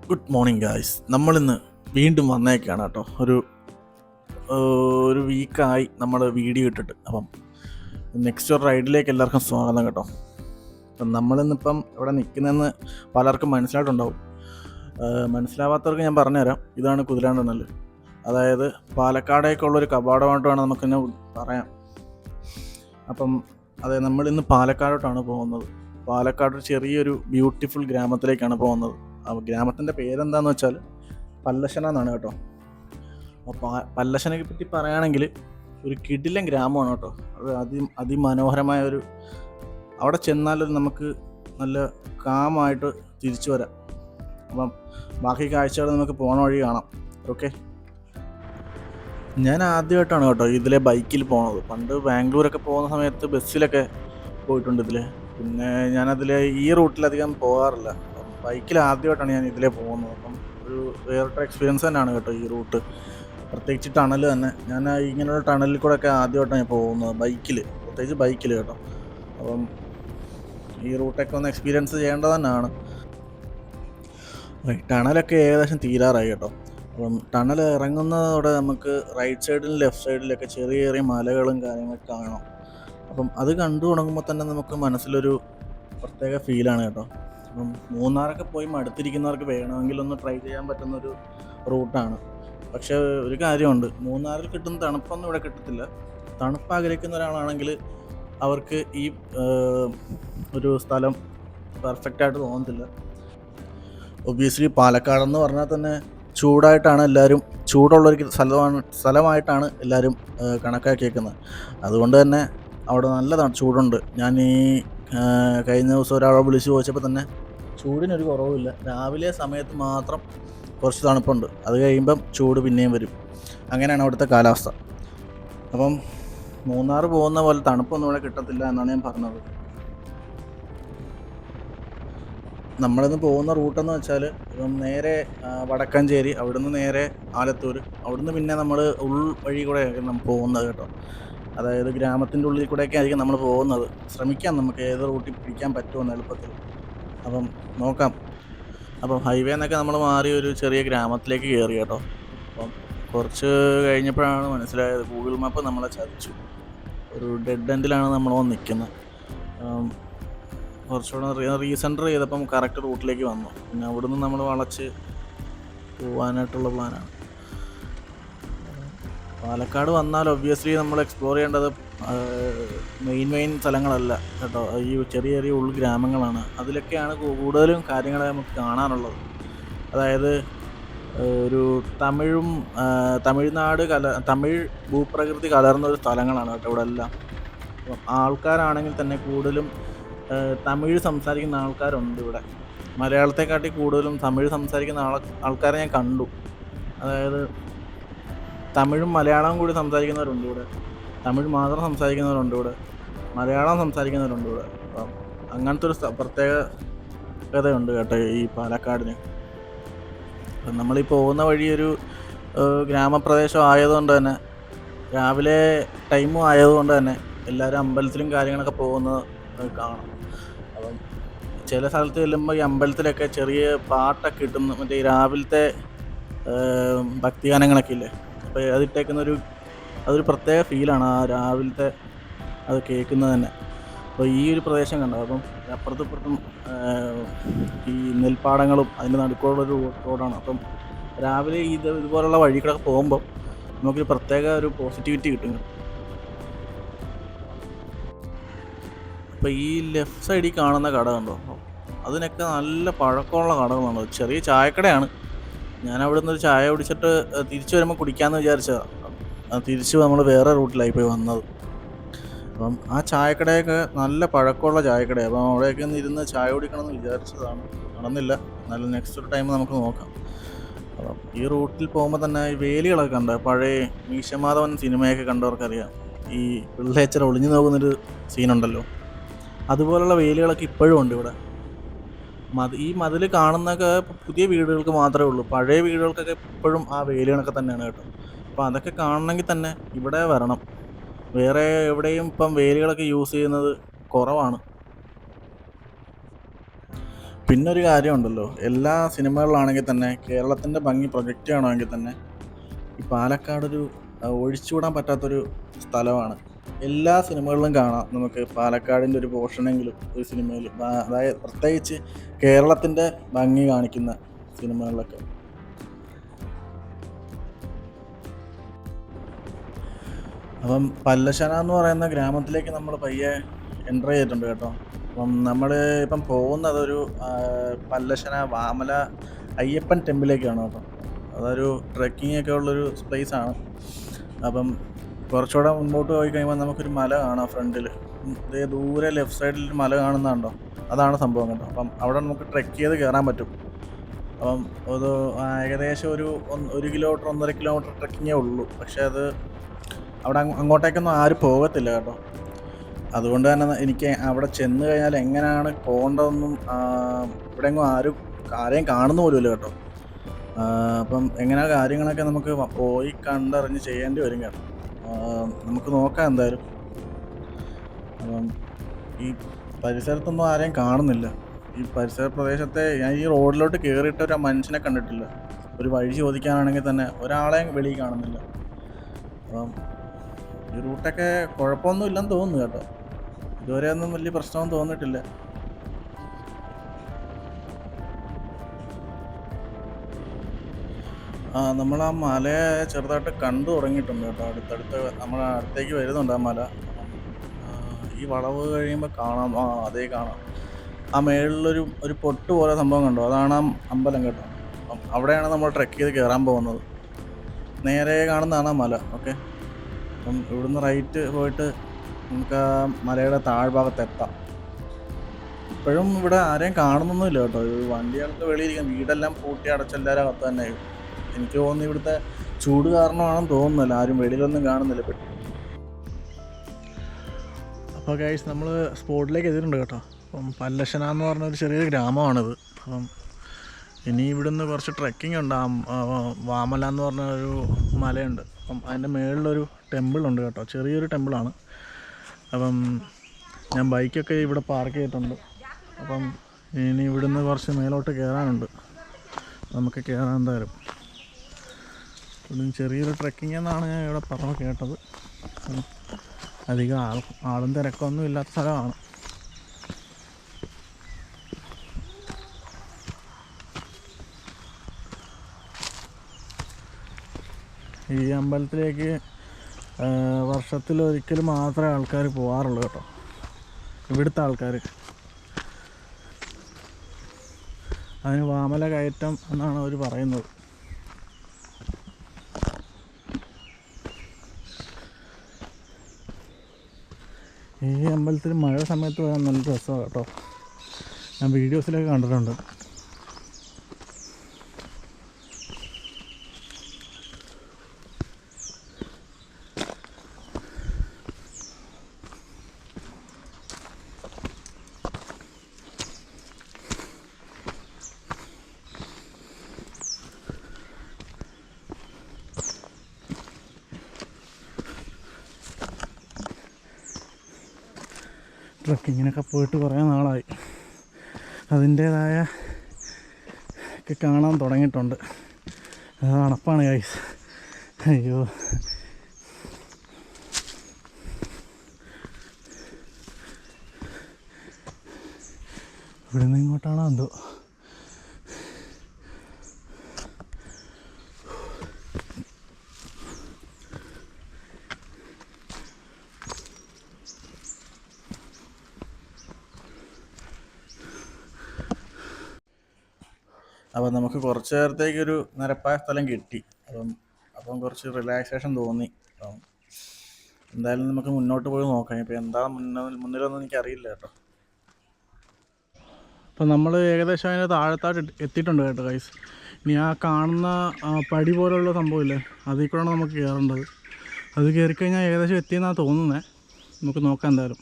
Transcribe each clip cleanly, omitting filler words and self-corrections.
Good morning guys. നമ്മളിന്ന് വീണ്ടും വന്നേക്കാണ് കേട്ടോ. ഒരു വീക്കായി നമ്മൾ വീഡിയോ ഇട്ടിട്ട്. അപ്പം നെക്സ്റ്റ് ഒരു റൈഡിലേക്ക് എല്ലാവർക്കും സ്വാഗതം കേട്ടോ. അപ്പം നമ്മളിന്നിപ്പം ഇവിടെ നിൽക്കുന്നതെന്ന് പലർക്കും മനസ്സിലായിട്ടുണ്ടാവും. മനസ്സിലാവാത്തവർക്ക് ഞാൻ പറഞ്ഞുതരാം. ഇതാണ് കുതിരാൻ ടണൽ. അതായത് പാലക്കാടേക്കുള്ളൊരു കവാടമായിട്ടാണ് നമുക്കിന്നെ പറയാം. അപ്പം അതെ, നമ്മളിന്ന് പാലക്കാടോട്ടാണ് പോകുന്നത്. പാലക്കാട് ഒരു ചെറിയൊരു ബ്യൂട്ടിഫുൾ ഗ്രാമത്തിലേക്കാണ് പോകുന്നത്. ആ ഗ്രാമത്തിൻ്റെ പേരെന്താന്ന് വെച്ചാൽ പല്ലശ്ശന എന്നാണ് കേട്ടോ. അപ്പോൾ പല്ലശ്ശനയെ പറ്റി പറയുകയാണെങ്കിൽ ഒരു കിടിലൻ ഗ്രാമമാണ് കേട്ടോ. അത് അതിമനോഹരമായ അവിടെ ചെന്നാലൊരു നമുക്ക് നല്ല കാമായിട്ട് തിരിച്ചു വരാം. അപ്പം ബാക്കി കാഴ്ചകൾ നമുക്ക് പോണ വഴി കാണാം. ഓക്കെ, ഞാൻ ആദ്യമായിട്ടാണ് കേട്ടോ ഇതിലെ ബൈക്കിൽ പോണത്. പണ്ട് ബാംഗ്ലൂരൊക്കെ പോകുന്ന സമയത്ത് ബസ്സിലൊക്കെ പോയിട്ടുണ്ട് ഇതിൽ. പിന്നെ ഈ റൂട്ടിലധികം പോകാറില്ല. ബൈക്കിൽ ആദ്യമായിട്ടാണ് ഞാൻ ഇതിലേ പോകുന്നത്. അപ്പം ഒരു വേറിട്ട എക്സ്പീരിയൻസ് തന്നെയാണ് കേട്ടോ ഈ റൂട്ട്. പ്രത്യേകിച്ച് ടണൽ തന്നെ. ഞാൻ ഇങ്ങനെയുള്ള ടണലിൽ കൂടെ ഒക്കെ ആദ്യമായിട്ടാണ് ഞാൻ പോകുന്നത് പ്രത്യേകിച്ച് ബൈക്കിൽ കേട്ടോ. അപ്പം ഈ റൂട്ടൊക്കെ ഒന്ന് എക്സ്പീരിയൻസ് ചെയ്യേണ്ടത് തന്നെയാണ്. ടണലൊക്കെ ഏകദേശം തീരാറായി കേട്ടോ. അപ്പം ടണൽ ഇറങ്ങുന്നതോടെ നമുക്ക് റൈറ്റ് സൈഡിലും ലെഫ്റ്റ് സൈഡിലൊക്കെ ചെറിയ ചെറിയ മലകളും കാര്യങ്ങളൊക്കെ കാണാം. അപ്പം അത് കണ്ടു തുടങ്ങുമ്പോൾ തന്നെ നമുക്ക് മനസ്സിലൊരു പ്രത്യേക ഫീലാണ് കേട്ടോ. അപ്പം മൂന്നാറൊക്കെ പോയി മടുത്തിരിക്കുന്നവർക്ക് വേണമെങ്കിലൊന്ന് ട്രൈ ചെയ്യാൻ പറ്റുന്നൊരു റൂട്ടാണ്. പക്ഷേ ഒരു കാര്യമുണ്ട്, മൂന്നാറിൽ കിട്ടുന്ന തണുപ്പൊന്നും ഇവിടെ കിട്ടത്തില്ല. തണുപ്പ് ആഗ്രഹിക്കുന്ന ഒരാളാണെങ്കിൽ അവർക്ക് ഈ ഒരു സ്ഥലം പെർഫെക്റ്റായിട്ട് തോന്നത്തില്ല. ഒബ്വിയസ്ലി പാലക്കാടെന്ന് പറഞ്ഞാൽ തന്നെ ചൂടുള്ളൊരു സ്ഥലമായിട്ടാണ് എല്ലാവരും കണക്കാക്കിയേക്കുന്നത്. അതുകൊണ്ട് തന്നെ അവിടെ നല്ല ചൂടുണ്ട്. ഞാൻ കഴിഞ്ഞ ദിവസം ഒരാളെ വിളിച്ച് ചോദിച്ചപ്പോൾ തന്നെ ചൂടിനൊരു കുറവുമില്ല. രാവിലെ സമയത്ത് മാത്രം കുറച്ച് തണുപ്പുണ്ട്, അത് കഴിയുമ്പം ചൂട് പിന്നെയും വരും. അങ്ങനെയാണ് അവിടുത്തെ കാലാവസ്ഥ. അപ്പം മൂന്നാർ പോകുന്ന പോലെ തണുപ്പൊന്നും ഇവിടെ കിട്ടത്തില്ല എന്നാണ് ഞാൻ പറഞ്ഞത്. നമ്മളിന്ന് പോകുന്ന റൂട്ടെന്ന് വെച്ചാൽ ഇപ്പം നേരെ വടക്കഞ്ചേരി, അവിടുന്ന് നേരെ ആലത്തൂർ, അവിടുന്ന് പിന്നെ നമ്മൾ വഴി കൂടെ നമ്മൾ പോകുന്നത് കേട്ടോ. അതായത് ഗ്രാമത്തിൻ്റെ ഉള്ളിൽ കൂടെയൊക്കെ ആയിരിക്കും നമ്മൾ പോകുന്നത്. ശ്രമിക്കാം നമുക്ക് ഏത് റൂട്ടിൽ പിടിക്കാൻ പറ്റുമെന്ന് എളുപ്പത്തിൽ. അപ്പം നോക്കാം. അപ്പം ഹൈവേ എന്നൊക്കെ നമ്മൾ മാറി ഒരു ചെറിയ ഗ്രാമത്തിലേക്ക് കയറി കേട്ടോ. അപ്പം കുറച്ച് കഴിഞ്ഞപ്പോഴാണ് മനസ്സിലായത് ഗൂഗിൾ മാപ്പ് നമ്മളെ ചതിച്ചു. ഒരു ഡെഡ് എൻഡിലാണ് നമ്മൾ നിൽക്കുന്നത്. കുറച്ചുകൂടെ റീസെൻറ്റർ ചെയ്തപ്പം കറക്റ്റ് റൂട്ടിലേക്ക് വന്നു. പിന്നെ അവിടുന്ന് നമ്മൾ വളച്ച് പോകാനായിട്ടുള്ള പ്ലാനാണ്. പാലക്കാട് വന്നാൽ ഒബ്വിയസ്ലി നമ്മൾ എക്സ്പ്ലോർ ചെയ്യേണ്ടത് മെയിൻ സ്ഥലങ്ങളല്ല കേട്ടോ. ഈ ചെറിയ ചെറിയ ഉൾഗ്രാമങ്ങളാണ്. അതിലൊക്കെയാണ് കൂടുതലും കാര്യങ്ങൾ നമുക്ക് കാണാനുള്ളത്. അതായത് ഒരു തമിഴ് ഭൂപ്രകൃതി കലർന്നൊരു സ്ഥലങ്ങളാണ് കേട്ടോ ഇവിടെ എല്ലാം. ആൾക്കാരാണെങ്കിൽ തന്നെ കൂടുതലും തമിഴ് സംസാരിക്കുന്ന ആൾക്കാരുണ്ട് ഇവിടെ. മലയാളത്തെക്കാട്ടി കൂടുതലും തമിഴ് സംസാരിക്കുന്ന ആൾക്കാരെ ഞാൻ കണ്ടു. അതായത് തമിഴും മലയാളവും കൂടി സംസാരിക്കുന്നവരുണ്ട് ഇവിടെ. തമിഴ് മാത്രം സംസാരിക്കുന്നവരുണ്ട് ഇവിടെ. മലയാളം സംസാരിക്കുന്നവരുണ്ട് ഇവിടെ. അപ്പം അങ്ങനത്തെ ഒരു പ്രത്യേകതയുണ്ട് കേട്ടോ ഈ പാലക്കാടിന്. അപ്പം നമ്മളീ പോകുന്ന വഴി ഒരു ഗ്രാമപ്രദേശം ആയതുകൊണ്ട് തന്നെ, രാവിലെ ടൈമും ആയതുകൊണ്ട് തന്നെ എല്ലാവരും അമ്പലത്തിലും കാര്യങ്ങളൊക്കെ പോകുന്നത് കാണാം. അപ്പം ചില സ്ഥലത്ത് ചെല്ലുമ്പോൾ ഈ അമ്പലത്തിലൊക്കെ ചെറിയ പാട്ടൊക്കെ ഇട്ടുന്നു. മറ്റേ ഈ രാവിലത്തെ ഭക്തിഗാനങ്ങളൊക്കെ ഇല്ലേ, അപ്പോൾ അതൊരു പ്രത്യേക ഫീലാണ് ആ രാവിലത്തെ അത് കേൾക്കുന്നത് തന്നെ. അപ്പോൾ ഈ ഒരു പ്രദേശം കണ്ടോ, അപ്പം അപ്പുറത്തും ഇപ്പുറത്തും ഈ നെൽപ്പാടങ്ങളും അതിൻ്റെ നടുക്കുള്ളൊരു റോഡാണ്. അപ്പം രാവിലെ ഇതുപോലുള്ള വഴികളൊക്കെ പോകുമ്പോൾ നമുക്കൊരു പ്രത്യേക ഒരു പോസിറ്റിവിറ്റി കിട്ടും. അപ്പോൾ ഈ ലെഫ്റ്റ് സൈഡിൽ കാണുന്ന കട കണ്ടോ, അതിനൊക്കെ നല്ല പഴക്കമുള്ള കടകളാണ്. ചെറിയ ചായക്കടയാണ്. ഞാൻ അവിടെ നിന്ന് ഒരു ചായ കുടിച്ചിട്ട് തിരിച്ചു വരുമ്പോൾ കുടിക്കാമെന്ന് വിചാരിച്ചതാണ്. തിരിച്ച് നമ്മൾ വേറെ റൂട്ടിലായി പോയി വന്നത്. അപ്പം ആ ചായക്കടയൊക്കെ നല്ല പഴക്കമുള്ള ചായക്കടയാണ്. അപ്പം അവിടെയൊക്കെ ഒന്ന് ഇരുന്ന് ചായ കുടിക്കണമെന്ന് വിചാരിച്ചതാണ്, നടന്നില്ല. എന്നാലും നെക്സ്റ്റ് ഒരു ടൈം നമുക്ക് നോക്കാം. അപ്പം ഈ റൂട്ടിൽ പോകുമ്പോൾ തന്നെ ഈ വേലികളൊക്കെ ഉണ്ട്. പഴയ മീശമാധവൻ സിനിമയൊക്കെ കണ്ടവർക്കറിയാം, ഈ പിള്ളേച്ചർ ഒളിഞ്ഞു നോക്കുന്നൊരു സീനുണ്ടല്ലോ, അതുപോലുള്ള വേലികളൊക്കെ ഇപ്പോഴും ഉണ്ട് ഇവിടെ. ഈ മതിൽ കാണുന്നതൊക്കെ പുതിയ വീടുകൾക്ക് മാത്രമേ ഉള്ളൂ. പഴയ വീടുകൾക്കൊക്കെ ഇപ്പോഴും ആ വേലികളൊക്കെ തന്നെയാണ് കേട്ടോ. അപ്പോൾ അതൊക്കെ കാണണമെങ്കിൽ തന്നെ ഇവിടെ വരണം. വേറെ എവിടെയും ഇപ്പം വേലികളൊക്കെ യൂസ് ചെയ്യുന്നത് കുറവാണ്. പിന്നൊരു കാര്യമുണ്ടല്ലോ, എല്ലാ സിനിമകളിലാണെങ്കിൽ തന്നെ കേരളത്തിൻ്റെ ഭംഗി പ്രൊജക്റ്റ് ചെയ്യണമെങ്കിൽ തന്നെ ഈ പാലക്കാടൊരു ഒഴിച്ചുകൂടാൻ പറ്റാത്തൊരു സ്ഥലമാണ്. എല്ലാ സിനിമകളിലും കാണാം നമുക്ക് പാലക്കാടിൻ്റെ ഒരു പോർഷനെങ്കിലും ഒരു സിനിമയിൽ, അതായത് പ്രത്യേകിച്ച് കേരളത്തിൻ്റെ ഭംഗി കാണിക്കുന്ന സിനിമകളിലൊക്കെ. അപ്പം പല്ലശ്ശന എന്ന് പറയുന്ന ഗ്രാമത്തിലേക്ക് നമ്മൾ പയ്യെ എൻ്റർ ചെയ്തിട്ടുണ്ട് കേട്ടോ. അപ്പം നമ്മൾ ഇപ്പം പോകുന്നതൊരു പല്ലശ്ശന വാമല അയ്യപ്പൻ ടെമ്പിളിലേക്കാണ് കേട്ടോ. അതൊരു ട്രെക്കിംഗ് ഒക്കെ ഉള്ളൊരു പ്ലേസാണ്. അപ്പം കുറച്ചുകൂടെ മുൻപോട്ട് പോയി കഴിയുമ്പോൾ നമുക്കൊരു മല കാണാം ഫ്രണ്ടിൽ. ഇതേ ദൂരെ ലെഫ്റ്റ് സൈഡിലൊരു മല കാണുന്നുണ്ടോ, അതാണ് സംഭവം കേട്ടോ. അപ്പം അവിടെ നമുക്ക് ട്രെക്ക് ചെയ്ത് കയറാൻ പറ്റും. അപ്പം അത് ഏകദേശം ഒരു 1 കിലോമീറ്റർ 1.5 കിലോമീറ്റർ ട്രെക്കിങ്ങേ ഉള്ളൂ. പക്ഷേ അത് അവിടെ അങ്ങോട്ടേക്കൊന്നും ആരും പോകത്തില്ല കേട്ടോ. അതുകൊണ്ട് തന്നെ എനിക്ക് അവിടെ ചെന്ന് കഴിഞ്ഞാൽ എങ്ങനെയാണ് പോകേണ്ടതെന്നും ഇവിടെ എങ്ങും ആരെയും കാണുന്ന പോലുമില്ല കേട്ടോ. അപ്പം എങ്ങനെയാണ് കാര്യങ്ങളൊക്കെ നമുക്ക് പോയി കണ്ടറിഞ്ഞ് ചെയ്യേണ്ടി വരും കേട്ടോ. നമുക്ക് നോക്കാം എന്തായാലും. അപ്പം ഈ പരിസരത്തൊന്നും ആരെയും കാണുന്നില്ല. ഈ പരിസര പ്രദേശത്തെ ഞാൻ ഈ റോഡിലോട്ട് കയറിയിട്ട് ഒരു മനുഷ്യനെ കണ്ടിട്ടില്ല. ഒരു വഴി ചോദിക്കാനാണെങ്കിൽ തന്നെ ഒരാളെയും വെളിയിൽ കാണുന്നില്ല. അപ്പം ഈ റൂട്ടൊക്കെ കുഴപ്പമൊന്നും ഇല്ലെന്ന് തോന്നുന്നു കേട്ടോ. ഇതുവരെ ഒന്നും വലിയ പ്രശ്നമൊന്നും തോന്നിയിട്ടില്ല. നമ്മൾ ആ മലയെ ചെറുതായിട്ട് കണ്ടു തുടങ്ങിയിട്ടുണ്ട് കേട്ടോ. അടുത്തടുത്ത് നമ്മളെ അടുത്തേക്ക് വരുന്നുണ്ട് ആ മല. ഈ വളവ് കഴിയുമ്പോൾ കാണാം, അതേ കാണാം. ആ മേളിലൊരു പൊട്ട് പോലെ സംഭവം കണ്ടോ, അതാണ് ആ അമ്പലം കേട്ടോ. അപ്പം അവിടെയാണ് നമ്മൾ ട്രെക്ക് ചെയ്ത് കയറാൻ പോകുന്നത്. നേരെ കാണുന്നതാണ് ആ മല. ഓക്കെ, അപ്പം ഇവിടുന്ന് റൈറ്റ് പോയിട്ട് നമുക്ക് ആ മലയുടെ താഴ്ഭാഗത്ത് എത്താം. ഇപ്പോഴും ഇവിടെ ആരെയും കാണുന്നൊന്നുമില്ല കേട്ടോ. വണ്ടികൾക്ക് വെളിയിരിക്കും, വീടെല്ലാം പൂട്ടി അടച്ചെല്ലാവരും അകത്ത് തന്നെ. എനിക്ക് തോന്നുന്നു ഇവിടുത്തെ ചൂട് കാരണമാണെന്ന് തോന്നുന്നില്ല, ആരും വെളിയിലൊന്നും കാണുന്നില്ല. അപ്പോൾ ഗൈസ്, നമ്മൾ സ്പോട്ടിലേക്ക് എത്തിയിട്ടുണ്ട് കേട്ടോ. അപ്പം പല്ലശ്ശന എന്ന് പറഞ്ഞൊരു ചെറിയൊരു ഗ്രാമമാണിത്. അപ്പം ഇനി ഇവിടുന്ന് കുറച്ച് ട്രെക്കിംഗ് ഉണ്ട്. വാമല എന്ന് പറഞ്ഞൊരു മലയുണ്ട്. അപ്പം അതിൻ്റെ മുകളിലൊരു ടെമ്പിളുണ്ട് കേട്ടോ, ചെറിയൊരു ടെമ്പിളാണ്. അപ്പം ഞാൻ ബൈക്കൊക്കെ ഇവിടെ പാർക്ക് ചെയ്തിട്ടുണ്ട്. അപ്പം ഇനി ഇവിടുന്ന് കുറച്ച് മേലോട്ട് കയറാനുണ്ട്, നമുക്ക് കയറാൻ എന്തായാലും. ഇവിടുന്ന് ചെറിയൊരു ട്രെക്കിംഗ് എന്നാണ് ഞാൻ ഇവിടെ പറഞ്ഞു കേട്ടത്. അധികം ആളും തിരക്കൊന്നും ഇല്ലാത്ത സ്ഥലമാണ്. ഈ അമ്പലത്തിലേക്ക് വർഷത്തിലൊരിക്കൽ മാത്രമേ ആൾക്കാർ പോകാറുള്ളൂ കേട്ടോ, ഇവിടുത്തെ ആൾക്കാർ. അതിന് വാമല കയറ്റം എന്നാണ് അവർ പറയുന്നത്. ഈ അമ്പലത്തിൽ മഴ സമയത്ത് വരാൻ നല്ല രസമാണ് കേട്ടോ. ഞാൻ വീഡിയോസിലൊക്കെ കണ്ടിട്ടുണ്ട്. ട്രക്കിങ്ങിനൊക്കെ പോയിട്ട് കുറേ നാളായി. അതിൻ്റേതായ ഒക്കെ കാണാൻ തുടങ്ങിയിട്ടുണ്ട്. അത് അണപ്പാണ് ഗൈസ്. അയ്യോ, ഇവിടെ നിന്ന് ഇങ്ങോട്ടാണോ എന്തോ. അപ്പം നമുക്ക് കുറച്ച് നേരത്തേക്കൊരു നിരപ്പായ സ്ഥലം കിട്ടി. അപ്പം കുറച്ച് റിലാക്സേഷൻ തോന്നി. അപ്പം എന്തായാലും നമുക്ക് മുന്നോട്ട് പോയി നോക്കാം. ഇപ്പം എന്താ മുന്നിലൊന്നും എനിക്കറിയില്ല കേട്ടോ. അപ്പം നമ്മൾ ഏകദേശം അതിൻ്റെ താഴത്തായിട്ട് എത്തിയിട്ടുണ്ട് കേട്ടോ ഗൈസ്. ഇനി ആ കാണുന്ന പടി പോലുള്ള സംഭവമില്ലേ, അതിൽ കൂടെയാണ് നമുക്ക് കയറേണ്ടത്. അത് കയറിക്കഴിഞ്ഞാൽ ഏകദേശം എത്തിയെന്നാണ് തോന്നുന്നത്. നമുക്ക് നോക്കാം എന്തായാലും.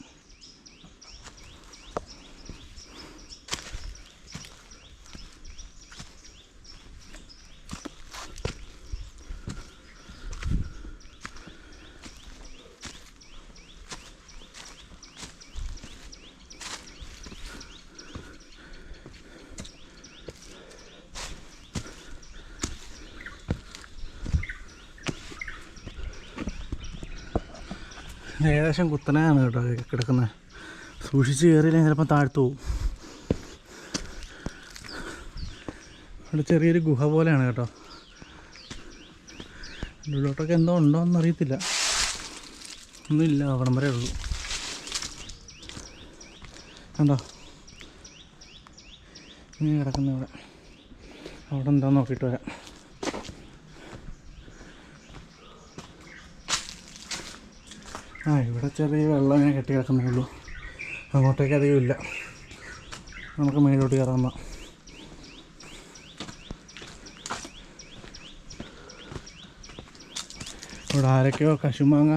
ഏകദേശം കുത്തനെയാണ് കേട്ടോ കിടക്കുന്നത്. സൂക്ഷിച്ച് കയറിയില്ലെങ്കിൽ ചിലപ്പോൾ താഴ്ത്തു പോവും. ഇവിടെ ചെറിയൊരു ഗുഹ പോലെയാണ് കേട്ടോ. ഉള്ളിലോട്ടൊക്കെ എന്തോ ഉണ്ടോയെന്ന് അറിയത്തില്ല. ഒന്നുമില്ല, അവിടം വരെ ഉള്ളൂ. കണ്ടോ ഇങ്ങനെ കിടക്കുന്ന ഇവിടെ. അവിടെ എന്താന്ന് നോക്കിയിട്ട് വരാം. ഇവിടെ ചെറിയ വെള്ളം ഇങ്ങനെ കെട്ടി കിടക്കുന്നേ ഉള്ളൂ. അങ്ങോട്ടേക്ക് അധികം ഇല്ല. നമുക്ക് മേലോട്ട് കയറാം. ഇവിടെ ആരൊക്കെയോ കശുമാങ്ങ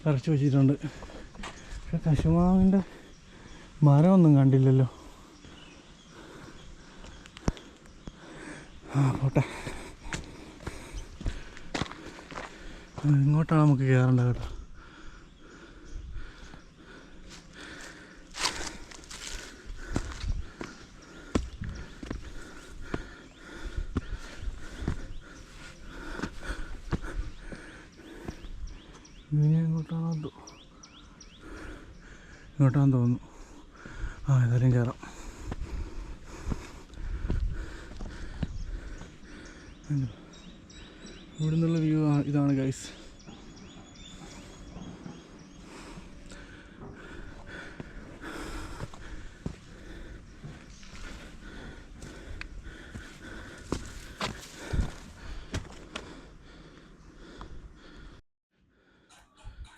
പറിച്ച് വെച്ചിട്ടുണ്ട്. പക്ഷെ കശുമാങ്ങൻ്റെ മരമൊന്നും കണ്ടില്ലല്ലോ. പോട്ടെ, ഇങ്ങോട്ടാണ് നമുക്ക് കയറേണ്ടത് കേട്ടോ. ഇങ്ങോട്ടാന്ന് തോന്നുന്നു. ഏതായാലും കയറാം. ഇവിടെ നിന്നുള്ള വ്യൂ ഇതാണ് ഗൈസ്.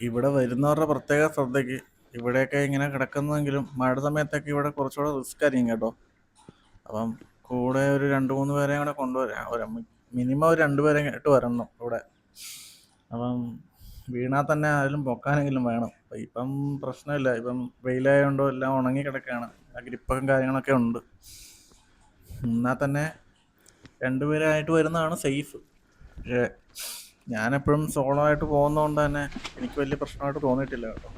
ഇവിടെ വരുന്നവരുടെ പ്രത്യേക ശ്രദ്ധയ്ക്ക്, ഇവിടെയൊക്കെ ഇങ്ങനെ കിടക്കുന്നെങ്കിലും മഴ സമയത്തൊക്കെ ഇവിടെ കുറച്ചുകൂടെ റിസ്ക് ആയിരിക്കും കേട്ടോ. അപ്പം കൂടെ ഒരു 2-3 പേരെയും കൂടെ കൊണ്ടുവരാം. മിനിമം ഒരു 2 പേരെ ഇട്ട് വരണം ഇവിടെ. അപ്പം വീണാൽ തന്നെ അതിലും പൊക്കാനെങ്കിലും വേണം. ഇപ്പം പ്രശ്നമില്ല, ഇപ്പം വെയിലായതുകൊണ്ടോ എല്ലാം ഉണങ്ങി കിടക്കുകയാണ്. ഗ്രിപ്പും കാര്യങ്ങളൊക്കെ ഉണ്ട്. എന്നാൽ തന്നെ 2 പേരായിട്ട് വരുന്നതാണ് സേഫ്. പക്ഷേ ഞാനെപ്പോഴും സോളോ ആയിട്ട് പോകുന്നതുകൊണ്ട് തന്നെ എനിക്ക് വലിയ പ്രശ്നമായിട്ട് തോന്നിയിട്ടില്ല കേട്ടോ.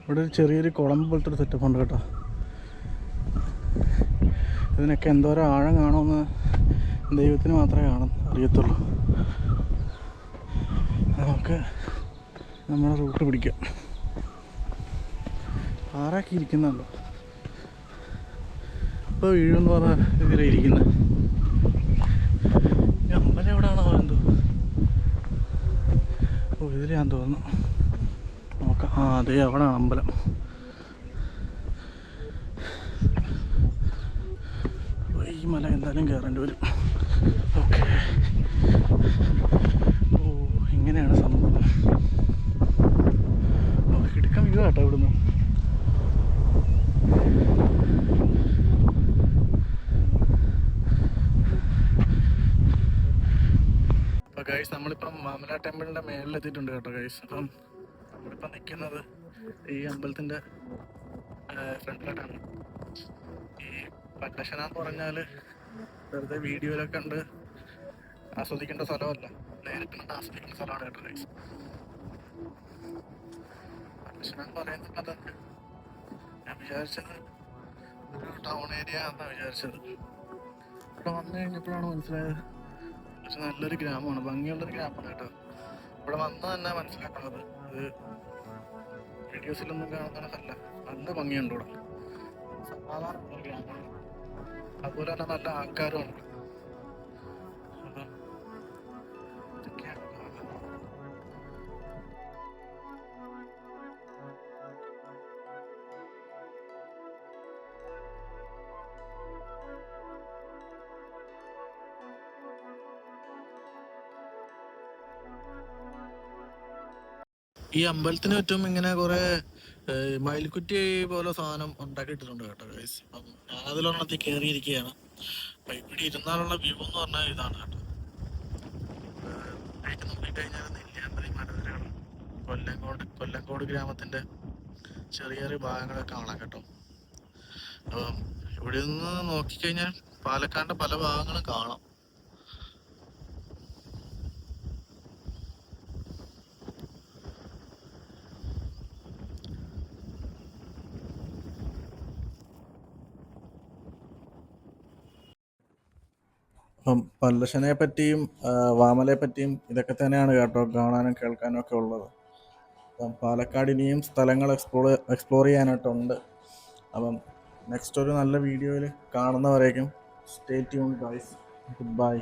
ഇവിടെ ഒരു ചെറിയൊരു കുളമ്പ് പോലത്തെ ഒരു സെറ്റപ്പ് ഉണ്ട് കേട്ടോ. ഇതിനൊക്കെ എന്തോരം ആഴം കാണുമെന്ന് ദൈവത്തിന് മാത്രമേ അറിയത്തുള്ളൂ. നമുക്ക് നമ്മുടെ റൂട്ട് പിടിക്കാം. പാറയൊക്കെ ഇരിക്കുന്നുണ്ടോ? ഇപ്പോൾ വീഴുമെന്ന് പറഞ്ഞാൽ ഇതിലെ ഇരിക്കുന്നത്. അമ്പലം എവിടെയാണോ എന്തോ? ഇതിലാന്ന് തോന്നുന്നു. നോക്കാം. അതെ, അവിടെ അമ്പലം. ഈ മല എന്തായാലും കയറേണ്ടി വരും. ഓക്കെ. ഇങ്ങനെയാണ് സംഭവം. കിടക്കാൻ വ്യൂ കേട്ടോ ഇവിടുന്ന്. അപ്പോൾ ഗൈസ്, നമ്മളിപ്പം മാമല ടെമ്പിളിൻ്റെ മേളിലെത്തിയിട്ടുണ്ട് കേട്ടോ ഗൈസ്. അപ്പം നമ്മളിപ്പം നിൽക്കുന്നത് ഈ അമ്പലത്തിൻ്റെ ഫ്രണ്ടിലായിട്ടാണ്. ഈ പട്ടശന എന്ന് പറഞ്ഞാൽ വെറുതെ വീഡിയോയിലൊക്കെ കണ്ട് ആസ്വദിക്കേണ്ട സ്ഥലമല്ല, നേരിട്ട് കണ്ട് ആസ്വദിക്കേണ്ട സ്ഥലമാണ് കേട്ടോ ഗൈസ്. പട്ടശന എന്ന് പറയുന്നത് അതൊക്കെ ഞാൻ വിചാരിച്ചത് ഒരു ടൗൺ ഏരിയ എന്നാണ് വിചാരിച്ചത്. ഇവിടെ വന്നു കഴിഞ്ഞപ്പോഴാണ് മനസ്സിലായത് പക്ഷെ നല്ലൊരു ഗ്രാമമാണ്, ഭംഗിയുള്ളൊരു ഗ്രാമമാണ് കേട്ടോ. ഇവിടെ വന്ന് തന്നെ മനസ്സിലാക്കുന്നത് ഇത് വീഡിയോസിലൊന്നും കാണുന്നതല്ല, നല്ല ഭംഗിയുണ്ട് ഇവിടെ. സമാധാനമുള്ള ഗ്രാമമാണ്, അതുപോലെ തന്നെ നല്ല ആൾക്കാരുമുണ്ട്. അപ്പം ഇതൊക്കെയാണ് കാണുന്നത്. ഈ അമ്പലത്തിന് ചുറ്റും ഇങ്ങനെ കുറെ മയിൽക്കുറ്റി പോലെ സാധനം ഉണ്ടാക്കിയിട്ടുണ്ട് കേട്ടോ ഗൈസ്. അപ്പം ഞാനതിലൊരെണ്ണത്തിൽ കയറിയിരിക്കുകയാണ്. അപ്പൊ ഇവിടെ ഇരുന്നാലുള്ള വ്യൂ എന്ന് പറഞ്ഞാൽ ഇതാണ് കേട്ടോ. നോക്കിക്കഴിഞ്ഞാൽ നെല്ലിയാമ്പതി മലനിരകൾ, കൊല്ലങ്കോട് ഗ്രാമത്തിന്റെ ചെറിയ ചെറിയ ഭാഗങ്ങളൊക്കെ കാണാം കേട്ടോ. അപ്പം ഇവിടെ നിന്ന് നോക്കിക്കഴിഞ്ഞാൽ പാലക്കാടിന്റെ പല ഭാഗങ്ങളും കാണാം. അപ്പം പല്ലശനെ പറ്റിയും വാമലയെ പറ്റിയും ഇതൊക്കെ തന്നെയാണ് കേട്ടോ കാണാനും കേൾക്കാനും ഒക്കെ ഉള്ളത്. അപ്പം പാലക്കാട് ഇനിയും സ്ഥലങ്ങൾ എക്സ്പ്ലോർ ചെയ്യാനായിട്ടുണ്ട്. അപ്പം നെക്സ്റ്റ് ഒരു നല്ല വീഡിയോയിൽ കാണുന്നവരേക്കും stay tune guys. Good bye.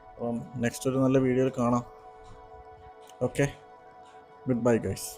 അപ്പം നെക്സ്റ്റ് ഒരു നല്ല വീഡിയോയിൽ കാണാം. Okay, good bye guys.